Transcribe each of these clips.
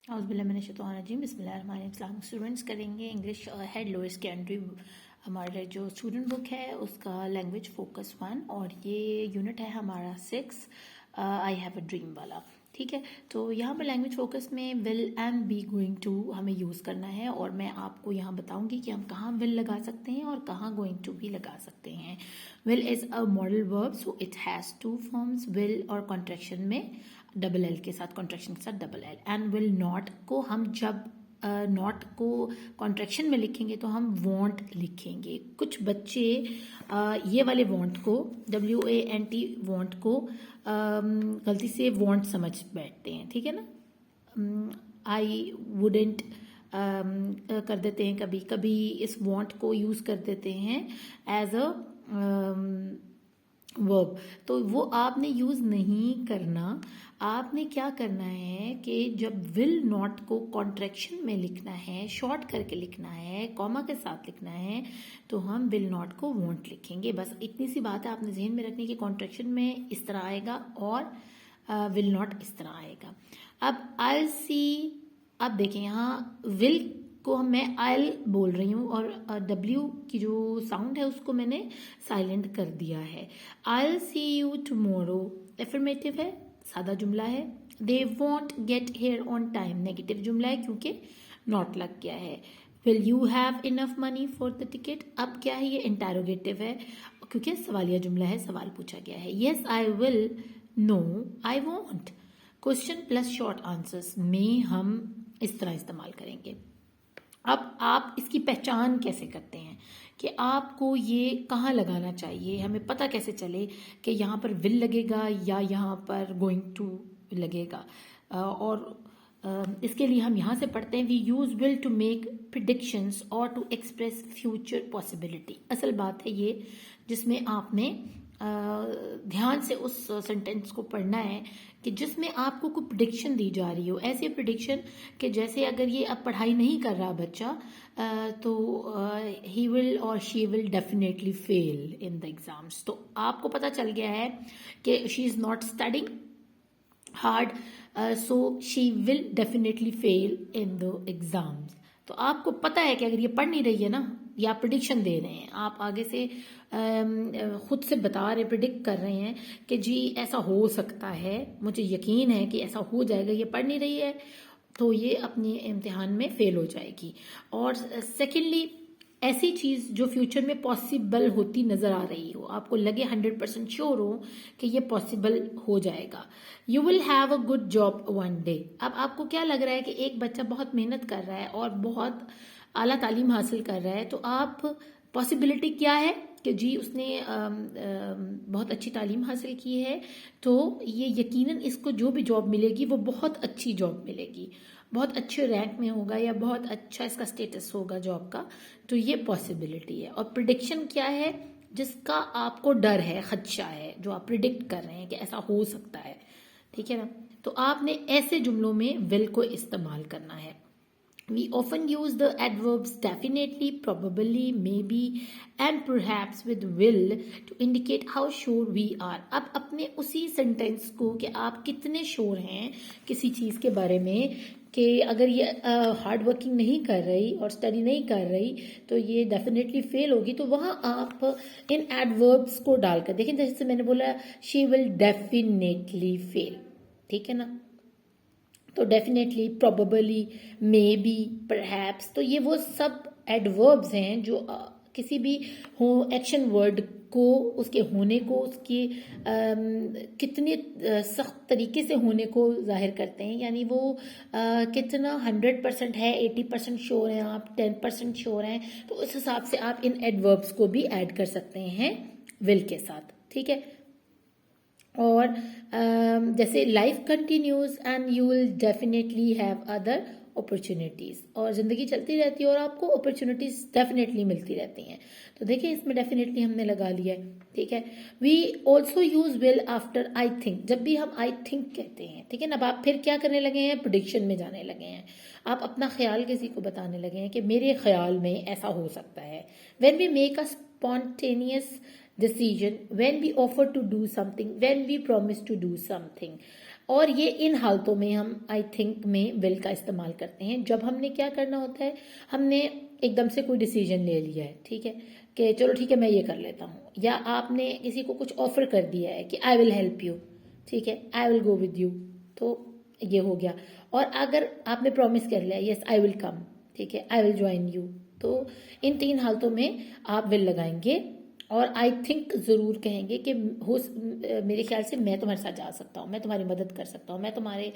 बिस्मिल्लाहिर्रहमानिर्रहीम। स्टूडेंट्स करेंगे English head lower secondary. हमारा जो स्टूडेंट बुक है उसका लैंग्वेज फोकस 1 और ये यूनिट है हमारा 6 आई हैव अ ड्रीम वाला। ठीक है, तो यहाँ पर लैंग्वेज फोकस में will and be going to हमें यूज़ करना है और मैं आपको यहाँ बताऊंगी कि हम कहाँ विल लगा सकते हैं और कहाँ गोइंग टू भी लगा सकते हैं। Will is a modal verb, so it has two forms, will और कॉन्ट्रैक्शन में डबल एल के साथ, कॉन्ट्रैक्शन के साथ double L. And will not को हम जब नॉट को कॉन्ट्रैक्शन में लिखेंगे तो हम वॉन्ट लिखेंगे। कुछ बच्चे ये वाले वॉन्ट को WANT वॉन्ट को गलती से वॉन्ट समझ बैठते हैं। ठीक है ना, आई वुडेंट कर देते हैं, कभी कभी इस वॉन्ट को यूज़ कर देते हैं एज अ वर्ब। तो वो आपने यूज़ नहीं करना। आपने क्या करना है कि जब विल नॉट को कॉन्ट्रैक्शन में लिखना है, शॉर्ट करके लिखना है, कॉमा के साथ लिखना है, तो हम विल नॉट को वॉन्ट लिखेंगे। बस इतनी सी बात है आपने जहन में रखनी कि कॉन्ट्रैक्शन में इस तरह आएगा और विल नॉट इस तरह आएगा। अब आई सी, अब देखें यहाँ विल को मैं आयल बोल रही हूँ और W की जो साउंड है उसको मैंने साइलेंट कर दिया है। I'll see you tomorrow affirmative है, सादा जुमला है। They won't get here on time negative जुमला है क्योंकि नॉट लग गया है। Will you have enough money for the ticket? अब क्या है, ये इंटेरोगेटिव है क्योंकि सवालिया जुमला है, सवाल पूछा गया है। Yes I will, no I won't। Question plus short answers में हम इस तरह इस्तेमाल करेंगे। अब आप इसकी पहचान कैसे करते हैं कि आपको ये कहाँ लगाना चाहिए, हमें पता कैसे चले कि यहाँ पर विल लगेगा या यहाँ पर गोइंग टू लगेगा। और इसके लिए हम यहाँ से पढ़ते हैं, we use will to make predictions और टू एक्सप्रेस फ्यूचर पॉसिबिलिटी। असल बात है ये जिसमें आपने ध्यान से उस सेंटेंस को पढ़ना है कि जिसमें आपको कोई प्रिडिक्शन दी जा रही हो। ऐसी प्रिडिक्शन कि जैसे अगर ये अब पढ़ाई नहीं कर रहा बच्चा तो ही विल और she will definitely fail in the exams. तो आपको पता चल गया है कि she is not studying hard, so she will definitely fail in the exams. तो आपको पता है कि अगर ये पढ़ नहीं रही है ना, या प्रिडिक्शन दे रहे हैं, आप आगे से खुद से बता रहे, प्रिडिक्ट कर रहे हैं कि जी ऐसा हो सकता है, मुझे यकीन है कि ऐसा हो जाएगा, ये पढ़ नहीं रही है तो ये अपने इम्तिहान में फेल हो जाएगी। और सेकेंडली, ऐसी चीज़ जो फ्यूचर में पॉसिबल होती नज़र आ रही हो, आपको लगे 100% श्योर हो कि ये पॉसिबल हो जाएगा। You will have a good job one day. अब आपको क्या लग रहा है कि एक बच्चा बहुत मेहनत कर रहा है और बहुत आला तालीम हासिल कर रहा है, तो आप पॉसिबिलिटी क्या है कि जी उसने बहुत अच्छी तालीम हासिल की है, तो ये यकीनन इसको जो भी जॉब मिलेगी वो बहुत अच्छी जॉब मिलेगी, बहुत अच्छे रैंक में होगा या बहुत अच्छा इसका स्टेटस होगा जॉब का। तो ये पॉसिबिलिटी है। और प्रिडिक्शन क्या है, जिसका आपको डर है, खदशा है, जो आप प्रिडिक्ट कर रहे हैं कि ऐसा हो सकता है। ठीक है ना, तो आपने ऐसे जुमलों में विल को इस्तेमाल करना है। We often use the adverbs definitely, probably, maybe and perhaps with will to indicate how sure we are। अब अपने उसी सेंटेंस को कि आप कितने श्योर हैं किसी चीज़ के बारे में, कि अगर ये हार्ड वर्किंग नहीं कर रही और स्टडी नहीं कर रही तो ये डेफिनेटली फेल होगी, तो वहाँ आप इन एडवर्ब्स को डालकर देखें। जैसे मैंने बोला शी विल डेफिनेटली फेल, ठीक है ना, तो definitely, probably, may be, perhaps, तो ये वो सब एडवर्ब्स हैं जो किसी भी हो एक्शन वर्ड को, उसके होने को, उसके कितने सख्त तरीके से होने को जाहिर करते हैं। यानी वो कितना 100% है, 80% श्योर हैं आप, 10% श्योर हैं, तो उस हिसाब से आप इन एडवर्ब्स को भी ऐड कर सकते हैं विल के साथ। ठीक है, और जैसे life continues and you will definitely have other opportunities, और ज़िंदगी चलती रहती है और आपको अपॉर्चुनिटीज डेफिनेटली मिलती रहती हैं। तो देखिए इसमें डेफिनेटली हमने लगा लिया है। ठीक है, we also use will after I think, जब भी हम आई थिंक कहते हैं। ठीक है ना, अब आप फिर क्या करने लगे हैं, प्रेडिक्शन में जाने लगे हैं, आप अपना ख्याल किसी को बताने लगे हैं कि मेरे ख्याल में ऐसा हो सकता है। When we make a spontaneous decision, when we offer to do something, when we promise to do something। और ये इन हालतों में हम आई थिंक में विल का इस्तेमाल करते हैं जब हमने क्या करना होता है, हमने एकदम से कोई डिसीजन ले लिया है, ठीक है, कि चलो ठीक है मैं ये कर लेता हूँ, या आपने किसी को कुछ ऑफर कर दिया है कि आई विल हेल्प यू, ठीक है, I will go with you, तो ये हो गया। और अगर आपने प्रॉमिस कर लिया यस आई विल कम, ठीक है, आई विल ज्वाइन यू, तो इन 3 हालतों में आप विल लगाएंगे और आई थिंक ज़रूर कहेंगे कि मेरे ख्याल से मैं तुम्हारे साथ जा सकता हूँ, मैं तुम्हारी मदद कर सकता हूँ, मैं तुम्हारे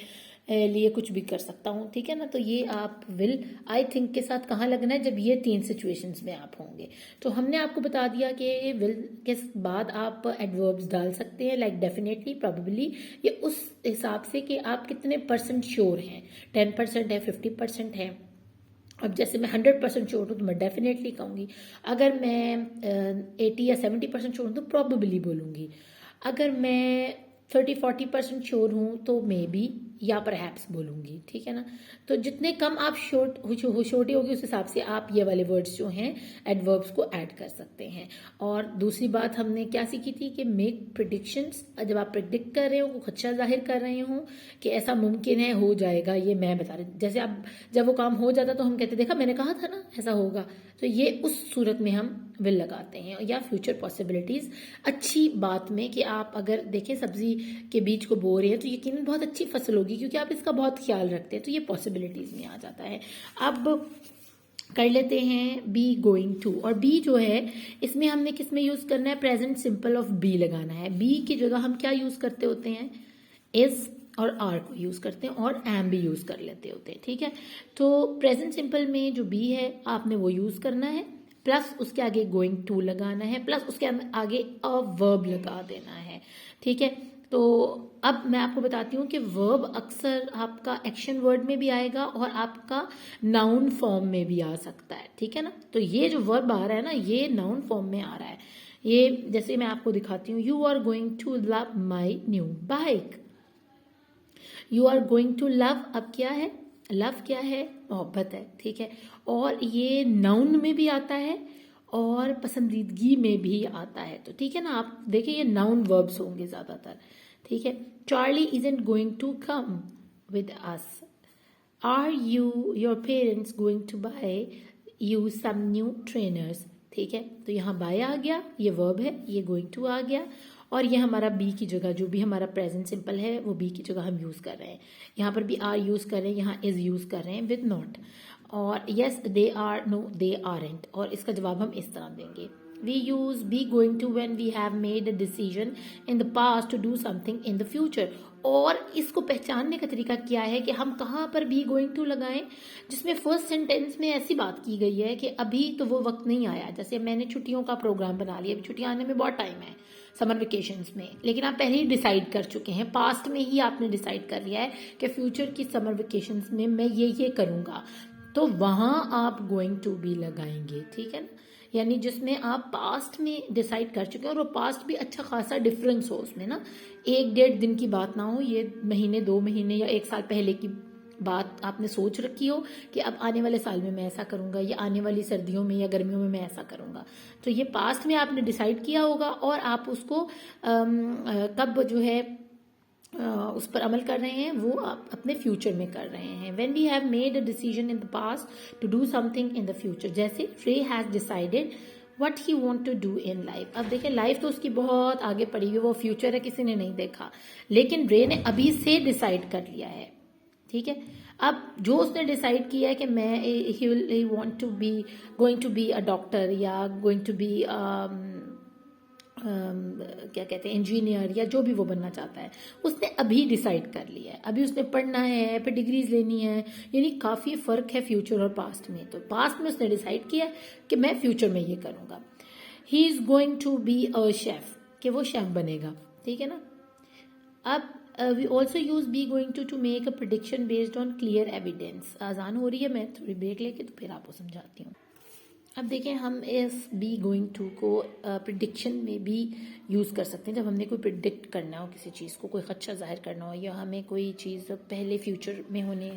लिए कुछ भी कर सकता हूँ, ठीक है ना। तो ये आप विल आई थिंक के साथ कहाँ लगना है, जब ये 3 सिचुएशंस में आप होंगे। तो हमने आपको बता दिया कि विल के बाद आप एडवर्ब्स डाल सकते हैं, लाइक डेफिनेटली, प्रोबेबली, ये उस हिसाब से कि आप कितने % श्योर हैं, 10% है, 50% है। अब जैसे मैं 100% श्योर हूँ तो मैं डेफिनेटली कहूँगी, अगर मैं 80 या 70% श्योर हूँ तो प्रोबेबली बोलूँगी, अगर मैं 30-40% श्योर हूँ तो मे बी या परहैप्स बोलूँगी, ठीक है ना। तो जितने कम आप श्योरिटी होगी उस हिसाब से आप ये वाले वर्ड्स जो हैं एडवर्ब्स को ऐड कर सकते हैं। और दूसरी बात हमने क्या सीखी थी कि मेक प्रिडिक्शंस, जब आप प्रिडिक्ट कर रहे हो, कुछ अच्छा जाहिर कर रहे हो कि ऐसा मुमकिन है, हो जाएगा, ये मैं बता रही, जैसे अब जब वो काम हो जाता तो हम कहते देखा मैंने कहा था ना ऐसा होगा, तो ये उस सूरत में हम विल लगाते हैं। या फ्यूचर पॉसिबिलिटीज, अच्छी बात में कि आप अगर देखें सब्जी के बीज को बो रहे हैं तो यकीनन बहुत अच्छी फसल होगी क्योंकि आप इसका बहुत ख्याल रखते हैं, तो ये पॉसिबिलिटीज में आ जाता है। अब कर लेते हैं बी गोइंग टू, और बी जो है इसमें हमने किस में यूज करना है, प्रेजेंट सिंपल ऑफ बी लगाना है। बी की जगह हम क्या यूज करते होते हैं, इज और आर को यूज करते हैं और एम भी यूज कर लेते होते हैं, ठीक है। तो प्रेजेंट सिंपल में जो बी है आपने वो यूज करना है, प्लस उसके आगे गोइंग टू लगाना है, प्लस उसके आगे अ वर्ब लगा देना है, ठीक है। तो अब मैं आपको बताती हूँ कि वर्ब अक्सर आपका एक्शन वर्ड में भी आएगा और आपका नाउन फॉर्म में भी आ सकता है, ठीक है ना। तो ये जो वर्ब आ रहा है ना, ये नाउन फॉर्म में आ रहा है। ये जैसे मैं आपको दिखाती हूँ, you are going to love my new bike, you are going to love, अब क्या है, लव क्या है, मोहब्बत है, ठीक है। और ये नाउन में भी आता है और पसंदीदगी में भी आता है, तो ठीक है ना। आप देखिए ये नाउन वर्ब्स होंगे ज्यादातर, ठीक है। Charlie isn't going to come with us, are you your parents going to buy you some new trainers, ठीक है। तो यहाँ बाय आ गया, ये वर्ब है, ये गोइंग टू आ गया, और ये हमारा बी की जगह जो भी हमारा प्रेजेंट सिंपल है वो बी की जगह हम यूज कर रहे हैं। यहाँ पर भी आर यूज कर रहे हैं, यहाँ इज यूज कर रहे हैं विद नॉट। और yes they are, no they aren't, और इसका जवाब हम इस तरह देंगे, we use be going to when we have made a decision in the past to do something in the future। और इसको पहचानने का तरीका क्या है कि हम कहाँ पर be going to लगाएं, जिसमें फर्स्ट सेंटेंस में ऐसी बात की गई है कि अभी तो वो वक्त नहीं आया। जैसे मैंने छुट्टियों का प्रोग्राम बना लिया, अभी छुट्टियां आने में बहुत टाइम है समर वेकेशंस में, लेकिन आप पहले ही डिसाइड कर चुके हैं, पास्ट में ही आपने डिसाइड कर लिया है कि फ्यूचर की समर वेकेशंस में मैं ये करूंगा, तो वहां आप गोइंग टू बी लगाएंगे, ठीक है ना। यानी जिसमें आप पास्ट में डिसाइड कर चुके हैं और वो पास्ट भी अच्छा खासा डिफरेंस हो उसमें ना, 1-1.5 दिन की बात ना हो, ये महीने 2 महीने या 1 साल पहले की बात आपने सोच रखी हो कि अब आने वाले साल में मैं ऐसा करूंगा, या आने वाली सर्दियों में या गर्मियों में मैं ऐसा करूंगा। तो ये पास्ट में आपने डिसाइड किया होगा और आप उसको कब जो है उस पर अमल कर रहे हैं, वो आप अपने फ्यूचर में कर रहे हैं। When we have made a decision in the past to do something in the future, जैसे Ray has decided what he want to do in life। अब देखिए लाइफ तो उसकी बहुत आगे पड़ी हुई, वो फ्यूचर है किसी ने नहीं देखा, लेकिन रे ने अभी से डिसाइड कर लिया है, ठीक है। अब जो उसने डिसाइड किया है कि मैं ही want to be going to be a doctor, या गोइंग टू बी क्या कहते हैं इंजीनियर, या जो भी वो बनना चाहता है, उसने अभी डिसाइड कर लिया है, अभी उसने पढ़ना है, फिर डिग्रीज लेनी है, यानी काफ़ी फ़र्क है फ्यूचर और पास्ट में। तो पास्ट में उसने डिसाइड किया कि मैं फ्यूचर में ये करूँगा। He is going to be a chef, कि वो शेफ बनेगा, ठीक है ना। अब we also use be going to make a prediction based on clear evidence. आसान हो रही है, मैं थोड़ी ब्रेक लेके तो फिर आपको समझाती हूँ। अब देखें, हम इस बी गोइंग टू को प्रिडिक्शन में भी यूज़ कर सकते हैं। जब हमने कोई प्रिडिक्ट करना हो किसी चीज़ को, कोई खदशा जाहिर करना हो, या हमें कोई चीज़ पहले फ्यूचर में होने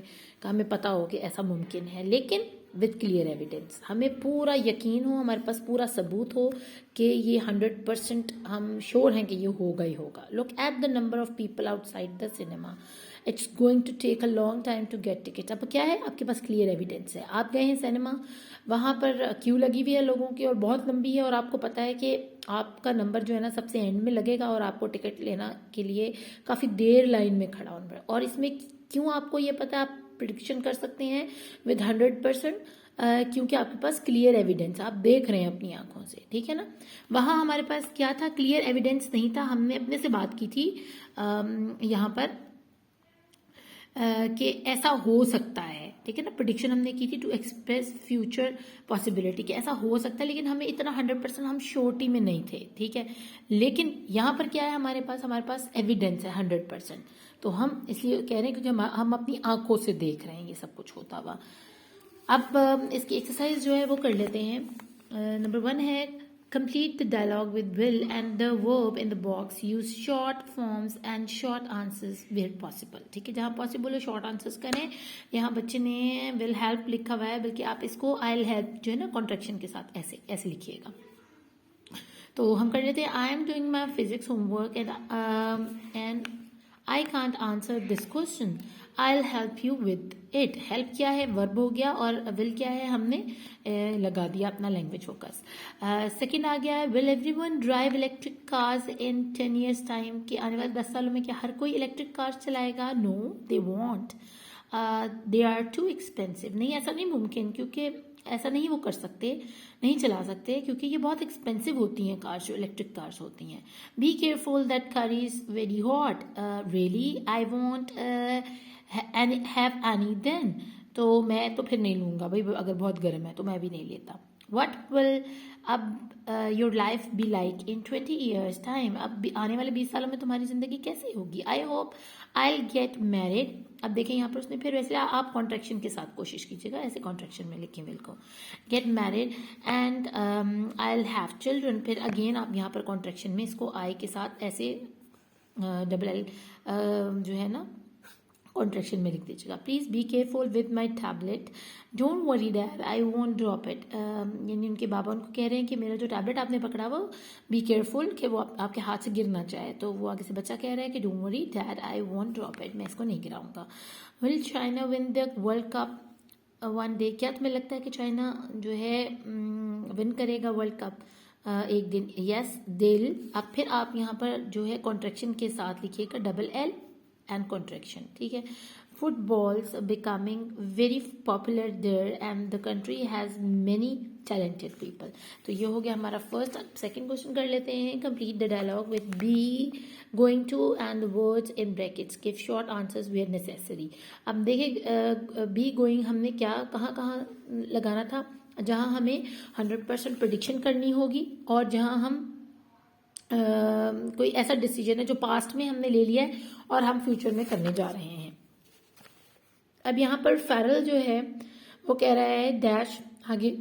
का हमें पता हो कि ऐसा मुमकिन है, लेकिन विद क्लियर एविडेंस, हमें पूरा यकीन हो, हमारे पास पूरा सबूत हो कि ये 100% हम श्योर हैं कि ये होगा ही होगा। Look at the number of people outside the cinema, it's going to take a long time to get ticket. अब क्या है, आपके पास क्लियर एविडेंस है, आप गए हैं सिनेमा, वहाँ पर क्यू लगी हुई है लोगों की और बहुत लंबी है, और आपको पता है कि आपका नंबर जो है ना सबसे एंड में लगेगा और आपको टिकट लेना के लिए काफ़ी देर लाइन में खड़ा होना पड़ा। और इसमें क्यों आपको ये पता है, आप प्रिडिक्शन कर सकते हैं विद 100%, क्योंकि आपके पास क्लियर एविडेंस, आप देख रहे हैं अपनी आंखों से, ठीक है ना। वहाँ हमारे पास क्या था, क्लियर एविडेंस नहीं था। हमने अपने से बात की थी यहाँ पर कि ऐसा हो सकता है, ठीक है ना। प्रिडिक्शन हमने की थी टू एक्सप्रेस फ्यूचर पॉसिबिलिटी, कि ऐसा हो सकता है, लेकिन हमें इतना 100% हम श्योरिटी में नहीं थे, ठीक है। लेकिन यहाँ पर क्या है, हमारे पास एविडेंस है 100%। तो हम इसलिए कह रहे हैं क्योंकि हम अपनी आंखों से देख रहे हैं ये सब कुछ होता हुआ। अब इसकी एक्सरसाइज जो है वो कर लेते हैं। नंबर 1 है, complete the dialogue with will and the verb in the box. Use short forms and short answers where possible. ठीक है, जहाँ पॉसिबल है शॉर्ट आंसर्स करें। यहाँ बच्चे ने will help लिखा हुआ है, बल्कि आप इसको I'll help जो है ना कॉन्ट्रैक्शन के साथ ऐसे ऐसे लिखिएगा। तो हम कर लेते हैं, I am doing my physics homework and I can't answer this question. I'll help you with it. Help क्या है, वर्ब हो गया, और विल क्या है, हमने लगा दिया अपना लैंग्वेज फोकस। सेकंड आ गया है, will everyone drive electric cars in 10 years time, कि आने वाले 10 सालों में क्या हर कोई इलेक्ट्रिक कार्स चलाएगा। No they won't, they are too expensive. नहीं, ऐसा नहीं मुमकिन, क्योंकि ऐसा नहीं वो कर सकते, नहीं चला सकते, क्योंकि ये बहुत एक्सपेंसिव होती हैं कार्स, जो इलेक्ट्रिक कार्स होती हैं। Be careful that curry is very hot, really I won't have any then. तो मैं तो फिर नहीं लूँगा भाई, अगर बहुत गर्म है तो मैं भी नहीं लेता। वट विल अब your life be like in 20 years time, अब आने वाले 20 सालों में तुम्हारी ज़िंदगी कैसी होगी। I hope I get married. अब देखें यहाँ पर उसने फिर वैसे आप कॉन्ट्रैक्शन के साथ कोशिश कीजिएगा, ऐसे कॉन्ट्रैक्शन में लिखें विल को, get married and I will have children. फिर अगेन आप यहाँ पर कॉन्ट्रैक्शन में इसको आई के साथ ऐसे डबल एल जो है ना कॉन्ट्रैक्शन में लिख दीजिएगा। Please be careful with my tablet, don't worry dad I won't drop it. यानी उनके बाबा उनको कह रहे हैं कि मेरा जो टैबलेट आपने पकड़ा वो बी केयरफुल, कि वो आपके हाथ से गिर ना जाए। तो वो आगे से बच्चा कह रहा है कि don't worry dad I won't drop it, मैं इसको नहीं गिराऊंगा। Will China win the world cup one day, क्या तुम्हें लगता है कि चाइना जो है विन करेगा वर्ल्ड कप एक दिन। यस दिल। अब फिर आप यहाँ पर जो है कॉन्ट्रैक्शन के साथ लिखिएगा डबल एल एंड कॉन्ट्रैक्शन, ठीक है। Football's becoming very popular there and the country has many talented people. तो ये हो गया हमारा फर्स्ट। सेकंड क्वेश्चन कर लेते हैं, complete the dialogue with be going to and the words in brackets, give short answers where necessary. अब देखिए बी गोइंग हमने क्या कहाँ कहाँ लगाना था, जहाँ हमें 100% प्रेडिक्शन करनी होगी, और जहाँ हम कोई ऐसा डिसीजन है जो पास्ट में हमने ले लिया है और हम फ्यूचर में करने जा रहे हैं। अब यहाँ पर फेरल जो है वो कह रहा है डैश, आगे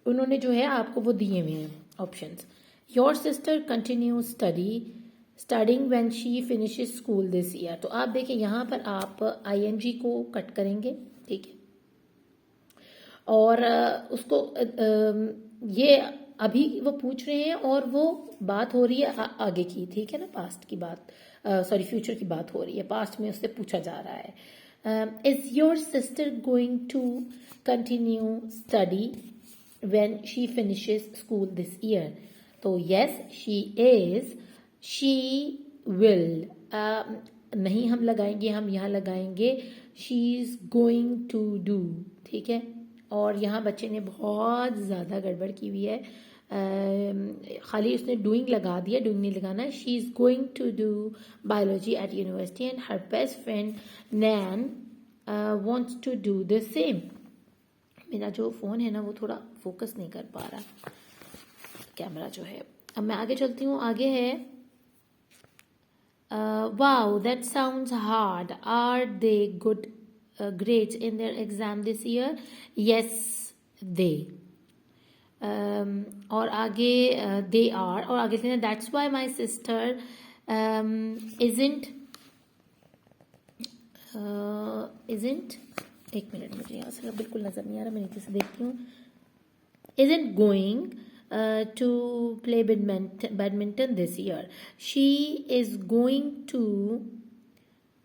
उन्होंने जो है आपको वो दिए हुए हैं options. Your sister continue studying when she finishes school this year. तो आप देखिए यहाँ पर आप आईएनजी को कट करेंगे, ठीक है, और उसको ये अभी वो पूछ रहे हैं और वो बात हो रही है आगे की, ठीक है ना, पास्ट की बात, सॉरी फ्यूचर की बात हो रही है, पास्ट में उससे पूछा जा रहा है। Is your sister going to continue study when she finishes school this year. तो yes she is, she will, नहीं हम लगाएंगे, हम यहाँ लगाएंगे she is going to do, ठीक है। और यहाँ बच्चे ने बहुत ज़्यादा गड़बड़ की हुई है, खाली उसने डूइंग लगा दिया, डूइंग नहीं लगाना है। She is going to do biology at university and her best friend Nan wants to do the same. मेरा जो फ़ोन है ना वो थोड़ा फोकस नहीं कर पा रहा, कैमरा जो है। अब मैं आगे चलती हूँ, आगे है wow that sounds hard, are they good grades in their exam this year? Yes, they. और आगे दे आर, और आगे लिखना that's why my sister isn't एक मिनट, मुझे यहाँ से बिल्कुल नज़र नहीं आ रहा, मैं नीचे से देखती हूँ। isn't going to play badminton this year. She is going to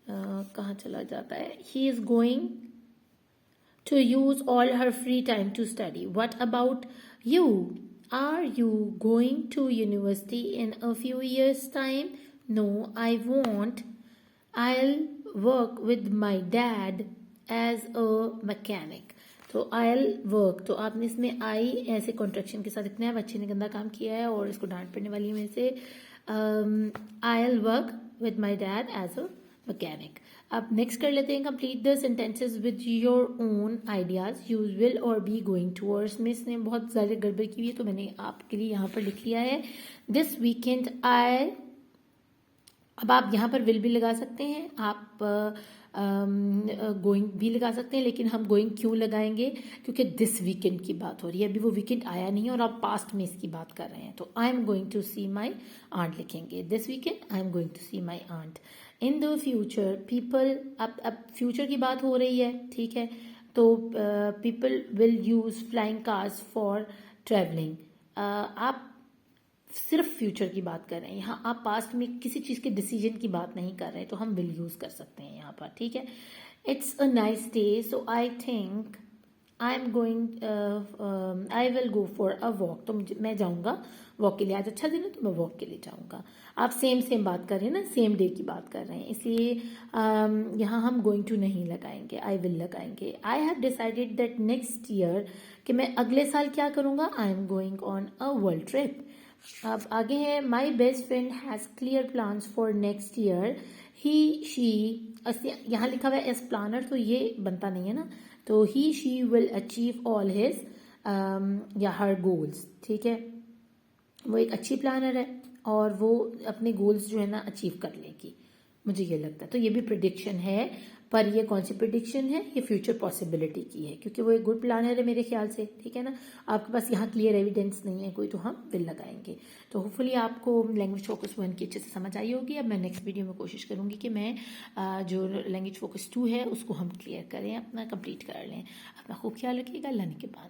कहाँ चला जाता है? He is going to use all her free time to study. What about you? Are you going to university in a few years' time? No, I won't. I'll work with my dad as a mechanic. तो I'll work, तो आपने इसमें आई ऐसे contraction के साथ लिखना है। बच्चे ने गंदा काम किया है और इसको डांट पड़ने वाली है मेरे से। I'll work with my dad as a mechanic. अब नेक्स्ट कर लेते हैं, complete the sentences with your own ideas, use will और बी गोइंग टूवर्ड्स में इसने बहुत ज़्यादा गड़बड़ की हुई है तो मैंने आपके लिए यहाँ पर लिख लिया है दिस वीकेंड आई। अब आप यहाँ पर विल भी लगा सकते हैं, आप गोइंग भी लगा सकते हैं, लेकिन हम गोइंग क्यों लगाएंगे? क्योंकि दिस वीकेंड की बात हो रही है, अभी वो वीकेंड आया नहीं है और आप पास्ट में इसकी बात कर रहे हैं। तो I am going to see my aunt लिखेंगे, this weekend I am going to see my aunt. In the future people, अब फ्यूचर की बात हो रही है, ठीक है, तो people will use flying cars for travelling. आप सिर्फ फ्यूचर की बात कर रहे हैं, यहाँ आप पास्ट में किसी चीज़ के डिसीजन की बात नहीं कर रहे, तो हम विल यूज़ कर सकते हैं यहाँ पर, ठीक है। It's a nice day so I think I am going, I will go for a walk, तो मैं जाऊँगा वॉक के लिए, आज अच्छा दिन है तो मैं वॉक के लिए जाऊँगा। आप सेम बात कर रहे हैं ना, सेम डे की बात कर रहे हैं, इसलिए यहाँ हम गोइंग टू नहीं लगाएंगे, आई विल लगाएंगे। I have decided that next year, कि मैं अगले साल क्या करूँगा, आई am going on a world trip. अब आगे है my best friend has clear plans for next year, he she, यहाँ लिखा हुआ है एस प्लानर तो ये बनता नहीं है ना, तो he she will achieve all his या हर गोल्स, ठीक है, वो एक अच्छी प्लानर है और वो अपने गोल्स जो है ना अचीव कर लेगी, मुझे ये लगता है। तो ये भी प्रिडिक्शन है, पर ये कौन सी प्रिडिक्शन है, ये फ्यूचर पॉसिबिलिटी की है, क्योंकि वो एक गुड प्लानर है मेरे ख्याल से, ठीक है ना। आपके पास यहाँ क्लियर एविडेंस नहीं है कोई, तो हम विल लगाएंगे। तो होपफुली आपको लैंग्वेज फोकस 1 की अच्छे से समझ आई होगी। अब मैं नेक्स्ट वीडियो में कोशिश करूँगी कि मैं जो लैंग्वेज फोकस 2 है उसको हम क्लियर करें, अपना कंप्लीट कर लें। अपना खूब ख्याल रखिएगा, अल्लाह के बाद।